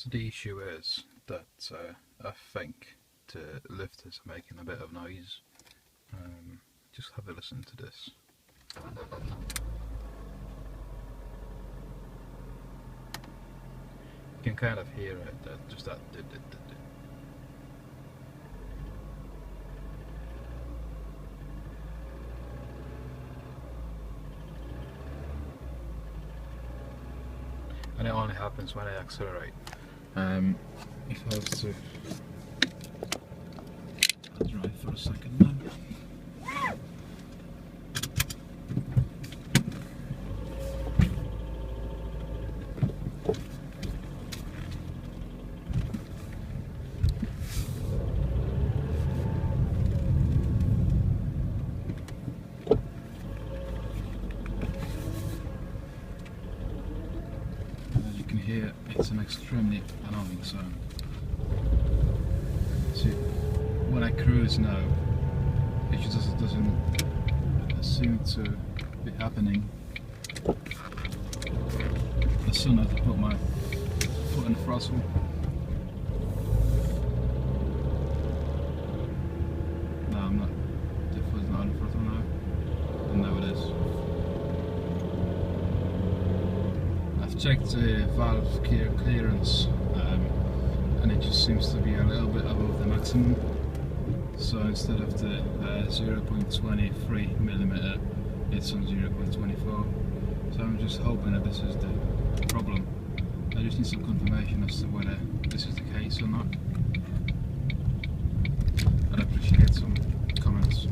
So the issue is that I think the lift is making a bit of noise. Just have a listen to this. You can kind of hear it, just that. And it only happens when I accelerate. If I was to I'll drive for a second now. As you can hear, it's an extremely annoying sound. See, when I cruise now, it just doesn't seem to be happening. As soon as I put my foot in the throttle, no, I'm not. The foot's not on the throttle now, and now it is. I've checked the valve clearance, and it just seems to be a little bit above the maximum. So instead of the 0.23mm, it's on 0.24. So I'm just hoping that this is the problem. I just need some confirmation as to whether this is the case or not. I'd appreciate some comments.